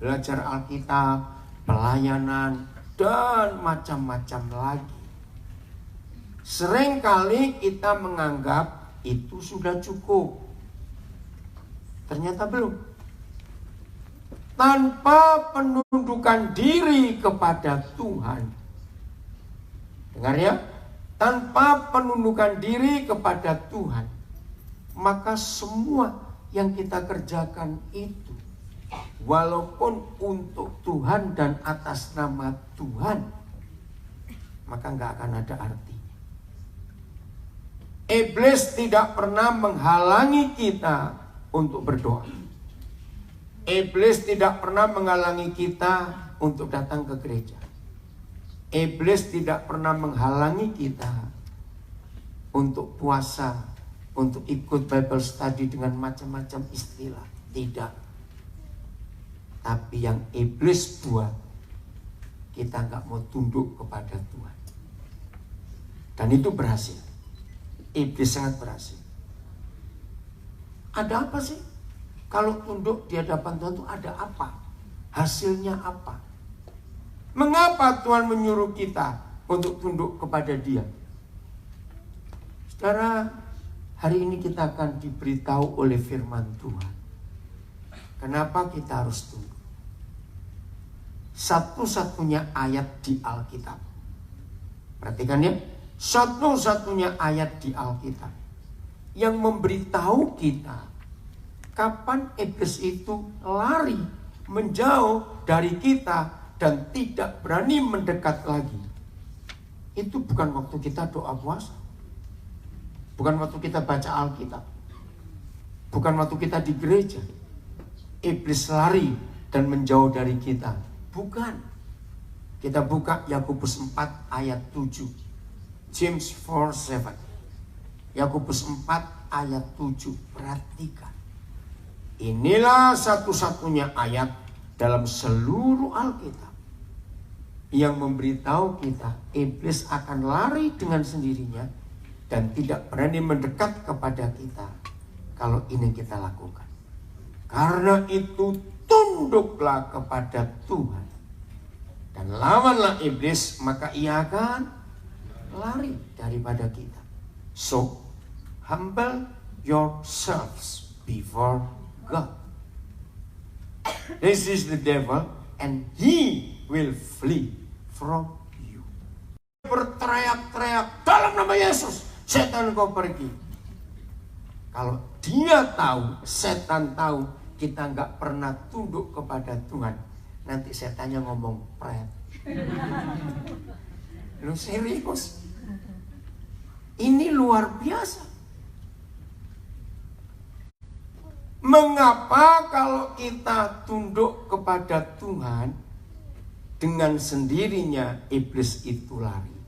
belajar Alkitab, pelayanan, dan macam-macam lagi. Seringkali kita menganggap itu sudah cukup. Ternyata belum. Tanpa penundukan diri kepada Tuhan. Dengar ya, tanpa penundukan diri kepada Tuhan, maka semua yang kita kerjakan itu, walaupun untuk Tuhan dan atas nama Tuhan, maka nggak akan ada artinya. Iblis tidak pernah menghalangi kita untuk berdoa. Iblis tidak pernah menghalangi kita untuk datang ke gereja. Iblis tidak pernah menghalangi kita untuk puasa, untuk ikut Bible study dengan macam-macam istilah. Tidak. Tapi yang iblis buat, kita nggak mau tunduk kepada Tuhan. Dan itu berhasil. Iblis sangat berhasil. Ada apa sih? Kalau tunduk di hadapan Tuhan itu ada apa? Hasilnya apa? Mengapa Tuhan menyuruh kita untuk tunduk kepada Dia? Saudara, hari ini kita akan diberitahu oleh firman Tuhan. Kenapa kita harus tunduk? Satu-satunya ayat di Alkitab. Perhatikan ya. Satu-satunya ayat di Alkitab yang memberitahu kita kapan iblis itu lari menjauh dari kita dan tidak berani mendekat lagi. Itu bukan waktu kita doa puasa, bukan waktu kita baca Alkitab, bukan waktu kita di gereja. Iblis lari dan menjauh dari kita, bukan. Kita buka Yakobus 4 ayat 7, James 4:7. Yakobus 4 ayat 7. Perhatikan. Inilah satu-satunya ayat dalam seluruh Alkitab yang memberitahu kita iblis akan lari dengan sendirinya dan tidak berani mendekat kepada kita kalau ini kita lakukan. Karena itu tunduklah kepada Tuhan dan lawanlah iblis, maka ia akan lari daripada kita. So, humble yourselves before God. This is the devil and he will flee from you. Berteriak-teriak dalam nama Yesus, setan kau pergi. Kalau dia tahu, setan tahu kita nggak pernah tunduk kepada Tuhan, nanti setannya ngomong pret. Lu serius? Ini luar biasa. Mengapa kalau kita tunduk kepada Tuhan, dengan sendirinya iblis itu lari?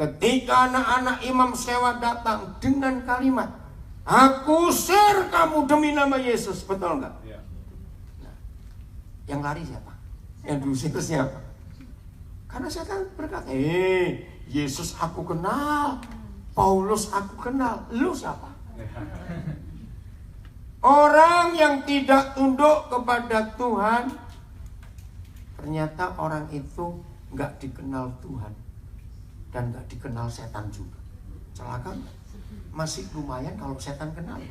Ketika anak-anak imam sewa datang dengan kalimat, aku usir kamu demi nama Yesus, betul nggak? Nah, yang lari siapa? Yang diusir siapa? Karena setan berkata, Yesus aku kenal, Paulus aku kenal, lu siapa? Orang yang tidak tunduk kepada Tuhan, ternyata orang itu nggak dikenal Tuhan dan nggak dikenal setan juga. Celaka nggak? Masih lumayan kalau setan kenal.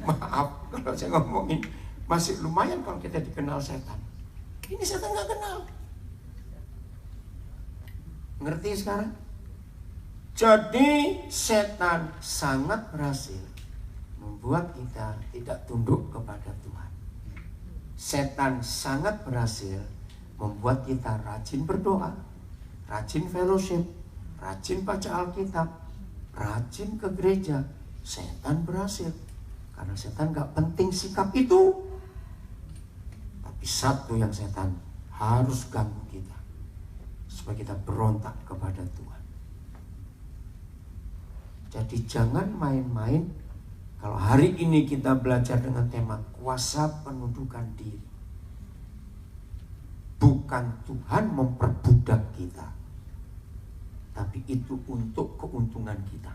Maaf kalau saya ngomongin, masih lumayan kalau kita dikenal setan. Ini setan nggak kenal. Ngerti sekarang? Jadi setan sangat berhasil membuat kita tidak tunduk kepada Tuhan. Setan sangat berhasil membuat kita rajin berdoa, rajin fellowship, rajin baca Alkitab, rajin ke gereja. Setan berhasil karena setan gak penting sikap itu. Tapi satu yang setan harus ganggu kita, supaya kita berontak kepada Tuhan. Jadi jangan main-main. Kalau hari ini kita belajar dengan tema kuasa penundukan diri, bukan Tuhan memperbudak kita, tapi itu untuk keuntungan kita.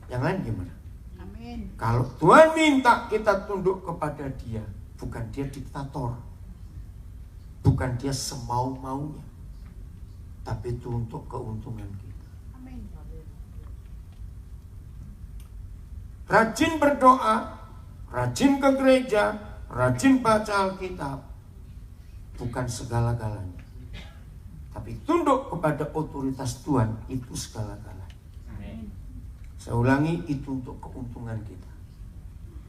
Yang lain gimana? Amin. Kalau Tuhan minta kita tunduk kepada Dia, bukan Dia diktator, bukan Dia semau-maunya, tapi itu untuk keuntungan kita. Amin. Rajin berdoa, rajin ke gereja, rajin baca Alkitab, bukan segala-galanya. Tapi tunduk kepada otoritas Tuhan, itu segala-galanya. Amin. Saya ulangi, itu untuk keuntungan kita.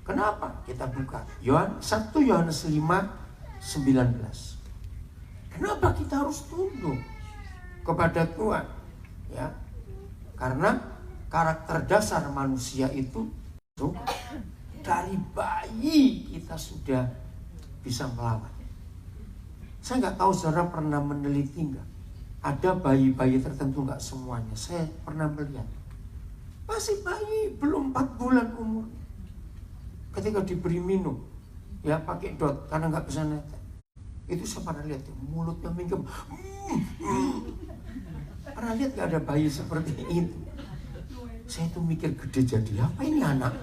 Kenapa? Kita buka 1 Yohanes 5:19. Kenapa kita harus tunduk kepada Tuhan? Ya, karena karakter dasar manusia itu dari bayi kita sudah bisa melawan. Saya nggak tahu saudara pernah meneliti nggak? Ada bayi-bayi tertentu, nggak semuanya. Saya pernah melihat masih bayi belum 4 bulan umurnya, ketika diberi minum, ya pakai dot karena nggak bisa netes. Itu saya pernah lihat mulutnya mingkem. Pernah lihat nggak ada bayi seperti itu? Saya tuh mikir gede jadi apa ini anak?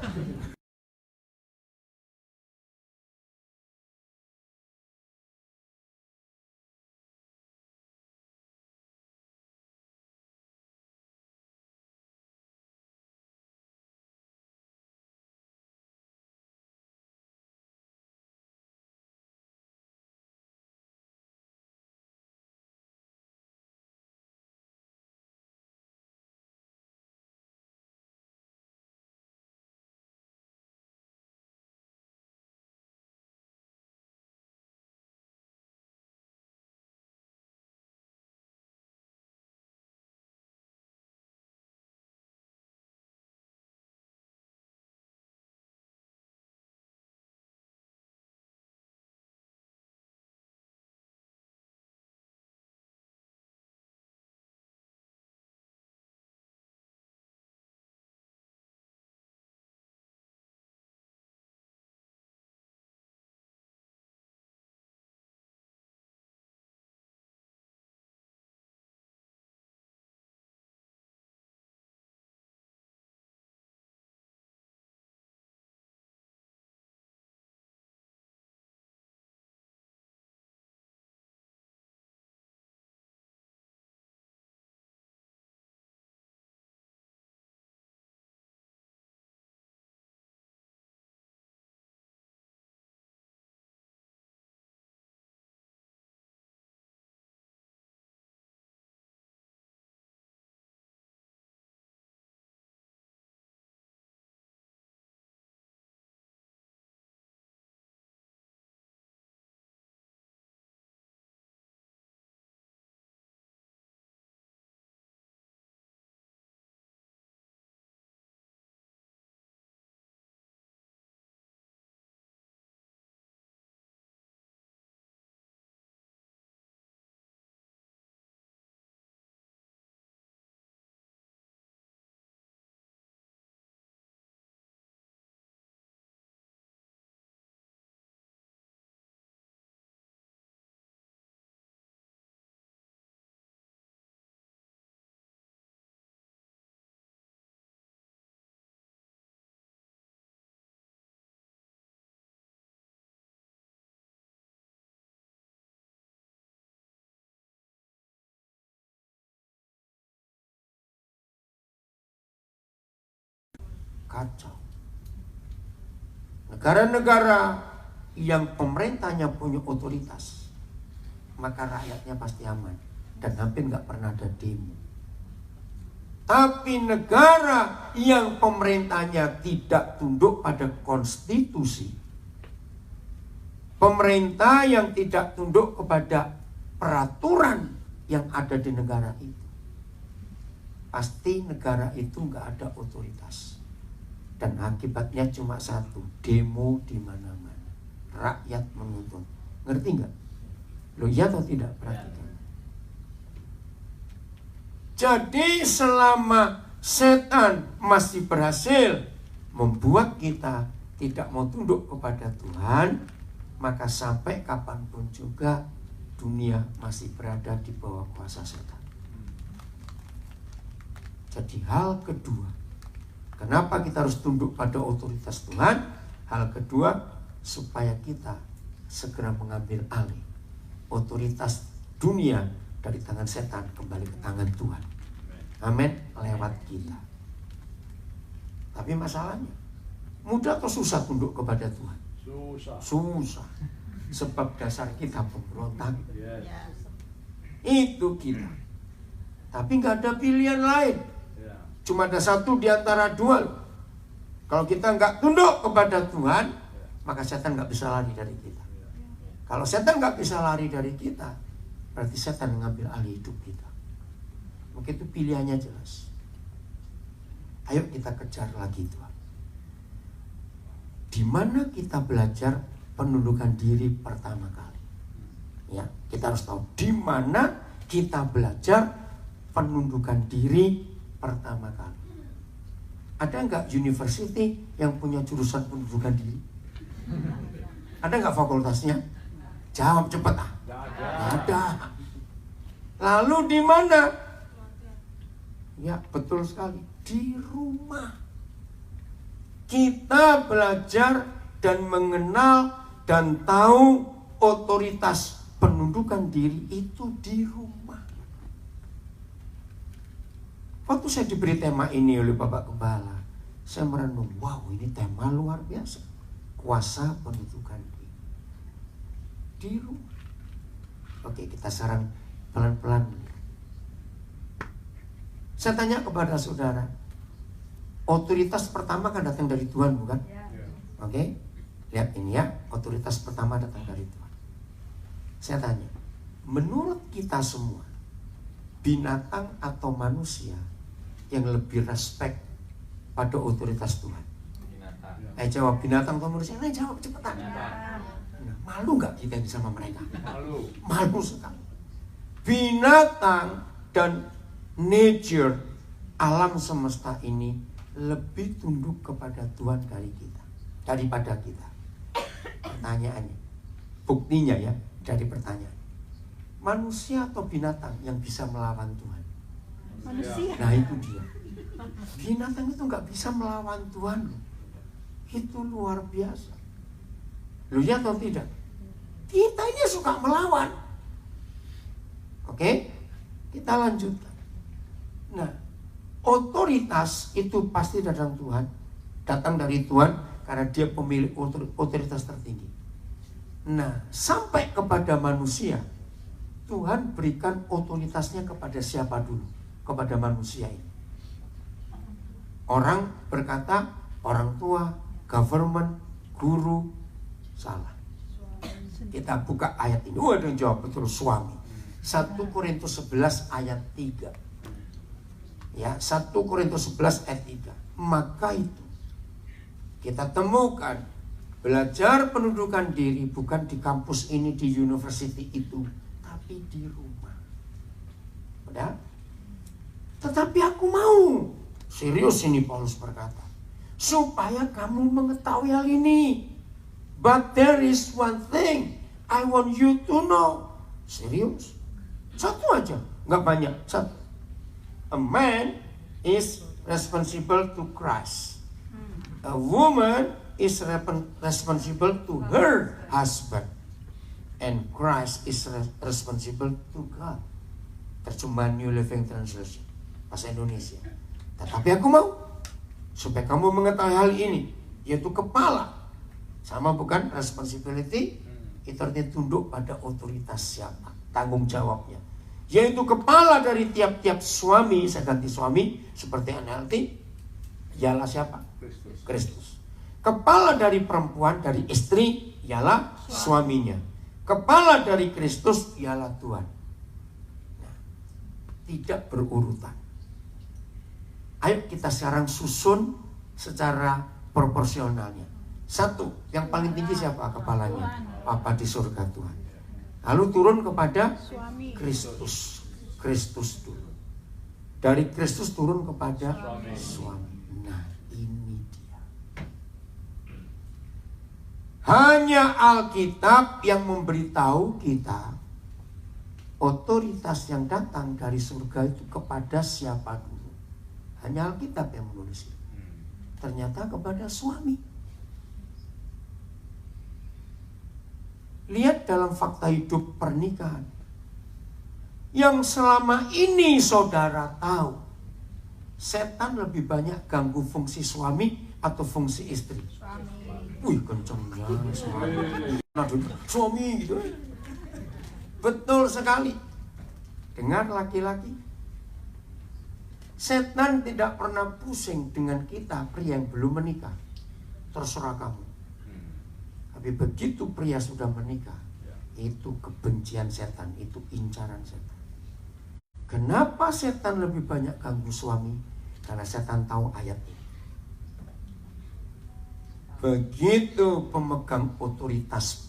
kacau. Negara-negara yang pemerintahnya punya otoritas, maka rakyatnya pasti aman dan hampir nggak pernah ada demo. Tapi negara yang pemerintahnya tidak tunduk pada konstitusi, pemerintah yang tidak tunduk kepada peraturan yang ada di negara itu, pasti negara itu nggak ada otoritas. Dan akibatnya cuma satu, demo di mana-mana, rakyat menuntut. Ngerti nggak? Loh, iya atau tidak? Perhatikan. Jadi selama setan masih berhasil membuat kita tidak mau tunduk kepada Tuhan, maka sampai kapanpun juga dunia masih berada di bawah kuasa setan. Jadi hal kedua, kenapa kita harus tunduk pada otoritas Tuhan? Hal kedua, supaya kita segera mengambil alih otoritas dunia dari tangan setan kembali ke tangan Tuhan. Amin, lewat kita. Tapi masalahnya, mudah atau susah tunduk kepada Tuhan? Susah. Sebab dasar kita pemberontak. Itu kita. Tapi nggak ada pilihan lain. Cuma ada satu di antara dua. Kalau kita nggak tunduk kepada Tuhan, maka setan nggak bisa lari dari kita. Kalau setan nggak bisa lari dari kita, berarti setan mengambil alih hidup kita. Begitu pilihannya jelas. Ayo kita kejar lagi Tuhan. Di mana kita belajar penundukan diri pertama kali? Ya, kita harus tahu di mana kita belajar penundukan diri pertama kali. Ada nggak university yang punya jurusan penundukan diri? Ada nggak fakultasnya? Jawab cepat ah. Ada. Lalu di mana? Ya, betul sekali, di rumah. Kita belajar dan mengenal dan tahu otoritas penundukan diri itu di rumah. Waktu saya diberi tema ini oleh Bapak Gembala, saya merenung, wow, ini tema luar biasa. Kuasa penundukan diri di rumah. Oke, kita sarang pelan-pelan. Saya tanya kepada saudara, otoritas pertama kan datang dari Tuhan, bukan? Oke, lihat ini ya, otoritas pertama datang dari Tuhan. Saya tanya, menurut kita semua, binatang atau manusia yang lebih respect pada otoritas Tuhan? Binatang. Jawab, binatang atau manusia? Jawab cepetan. Nah, malu nggak kita sama mereka? Malu sekali. Binatang dan nature, alam semesta ini lebih tunduk kepada Tuhan daripada kita. Pertanyaannya, buktinya ya dari pertanyaan, manusia atau binatang yang bisa melawan Tuhan? Manusia. Nah itu dia. Binatang itu nggak bisa melawan Tuhan. Itu luar biasa. Lu ya atau tidak? Kita ini suka melawan. Oke, kita lanjutkan. Nah, otoritas itu pasti datang dari Tuhan karena dia pemilik otoritas tertinggi. Nah, sampai kepada manusia, Tuhan berikan otoritasnya kepada siapa dulu? Kepada manusia ini. Orang berkata, orang tua, government, guru, salah. Kita buka ayat ini. Ada yang jawab betul, suami. 1 Korintus 11 ayat 3. Ya, 1 Korintus 11 ayat 3. Maka itu kita temukan belajar penundukan diri bukan di kampus ini, di university itu, tapi di rumah. Udah? Tetapi aku mau, serius ini Paulus berkata, supaya kamu mengetahui hal ini. But there is one thing I want you to know. Serius? Satu aja, nggak banyak, satu. A man is responsible to Christ. A woman is responsible to her husband. And Christ is responsible to God. Terjemahan New Living Translation, bahasa Indonesia. Tetapi aku mau, Supaya kamu mengetahui hal ini, yaitu kepala. Sama bukan? Responsibility itu artinya tunduk pada otoritas siapa, tanggung jawabnya, yaitu kepala dari tiap-tiap suami. Saya ganti suami seperti NLT, ialah siapa? Kristus. Kepala dari perempuan, dari istri, ialah suaminya. Kepala dari Kristus ialah Tuhan. Nah, tidak berurutan. Ayo kita sekarang susun secara proporsionalnya. Satu, yang paling tinggi siapa kepalanya? Bapa di surga, Tuhan. Lalu turun kepada Kristus. Kristus dulu. Dari Kristus turun kepada suami. Nah, ini dia. Hanya Alkitab yang memberitahu kita otoritas yang datang dari surga itu kepada siapa dulu. Hanya Alkitab yang menulis itu. Ternyata kepada suami. Lihat dalam fakta hidup pernikahan. Yang selama ini saudara tahu, setan lebih banyak ganggu fungsi suami atau fungsi istri? Suami. Wih, kencengnya suami gitu. Betul sekali. Dengar laki-laki, setan tidak pernah pusing dengan kita pria yang belum menikah. Terserah kamu. Tapi begitu pria sudah menikah, itu kebencian setan, itu incaran setan. Kenapa setan lebih banyak ganggu suami? Karena setan tahu ayat ini. Begitu pemegang otoritas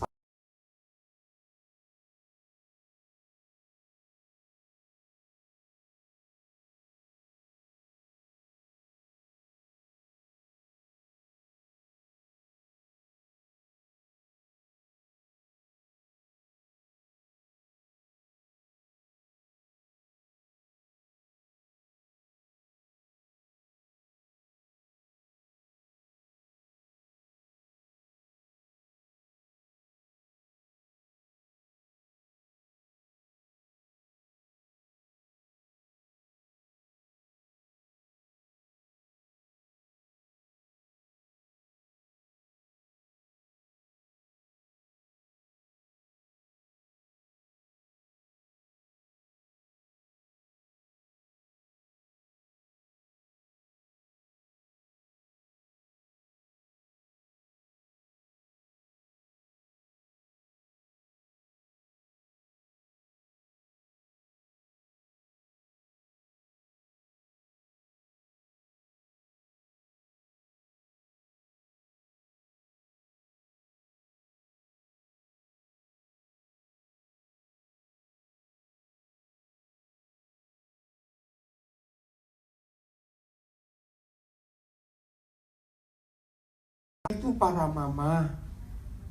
itu para mama.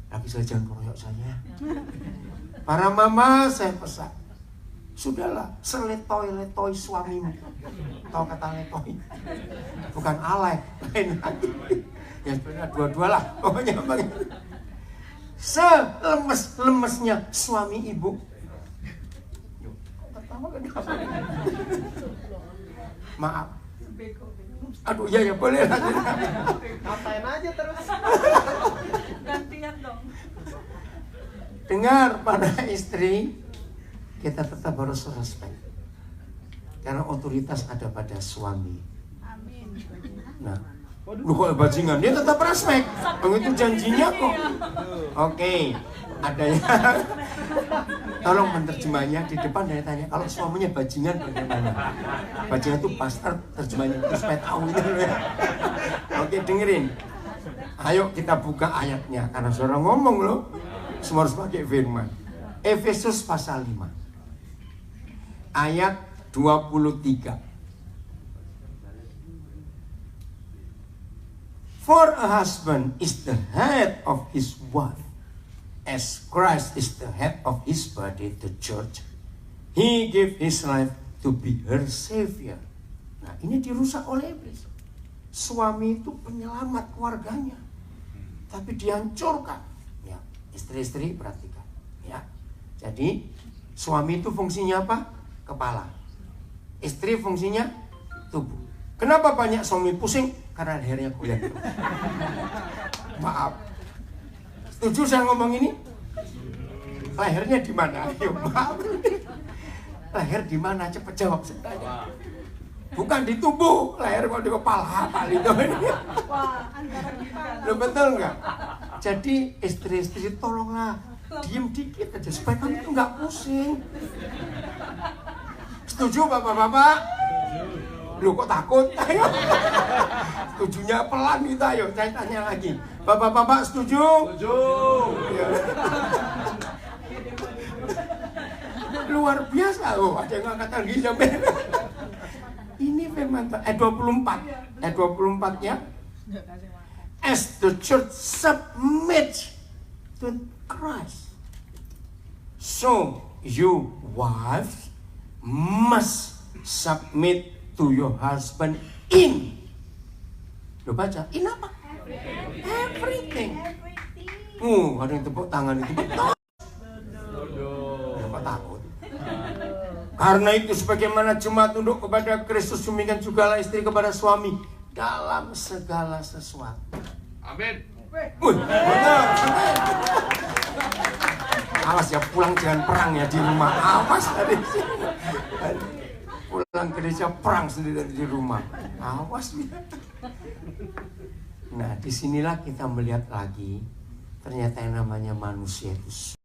Lagi saya jangan keroyok saya. Para mama saya pesan, sudahlah, seletoi-letoi suamimu. Tahu kata letoi? Bukan alay, lain lagi. Ya sebenarnya dua-dua lah. Pokoknya selemes-lemesnya suami ibu. Pertama kenapa? Maaf. Aduh, ya boleh lah. Ngapain aja terus? Gantian dong. Dengar pada istri, kita tetap harus respect. Karena otoritas ada pada suami. Amin. Nah, lu kok bajingan, dia tetap respect. Begitu janjinya kok. Oke, ada ya. Tolong menerjemahnya di depan dan tanya, kalau suaminya bajingan bagaimana? Bajingan itu pastor, terjemahnya itu supaya tahu itu ya. Oke, dengerin. Ayo kita buka ayatnya, karena saudara ngomong loh, semua harus pakai firman. Efesus pasal 5 ayat 23. For a husband is the head of his wife, as Christ is the head of his body, the church. He gave his life to be her savior. Nah, ini dirusak oleh iblis. Suami itu penyelamat keluarganya, tapi dihancurkan. Ya, istri-istri perhatikan. Ya, jadi suami itu fungsinya apa? Kepala. Istri fungsinya tubuh. Kenapa banyak suami pusing? Karena lehernya goyang. Maaf. Setuju saya ngomong ini? Lehernya di mana? Ayo, maaf. Leher di mana? Cepat jawab saya tanya. Bukan di tubuh, leher kok di kepala paling itu. Wah, antara kita. Loh, betul nggak? Jadi istri-istri tolonglah diem dikit aja supaya kamu tuh nggak pusing. Setuju bapak-bapak? Lu kok takut? Ayo. Setujunya pelan gitu, ayo saya tanya lagi. Bapak-bapak setuju? Setuju. Ya. Luar biasa, oh ada yang ngangkat tangan sampai. Ini firman 24. 24-nya. As the church submit to Christ, so you wives must submit to your husband in. Lo baca, in apa? Everything. Ada yang tepuk tangan itu betul. Kenapa takut? Karena itu sebagaimana jemaat tunduk kepada Kristus, demikian jugalah istri kepada suami dalam segala sesuatu. Amin. Benar. Awas ya, pulang jangan perang ya di rumah. Awas dari sini. Pulang gereja perang sendiri di rumah. Awas. Nah, disinilah kita melihat lagi ternyata yang namanya manusia itu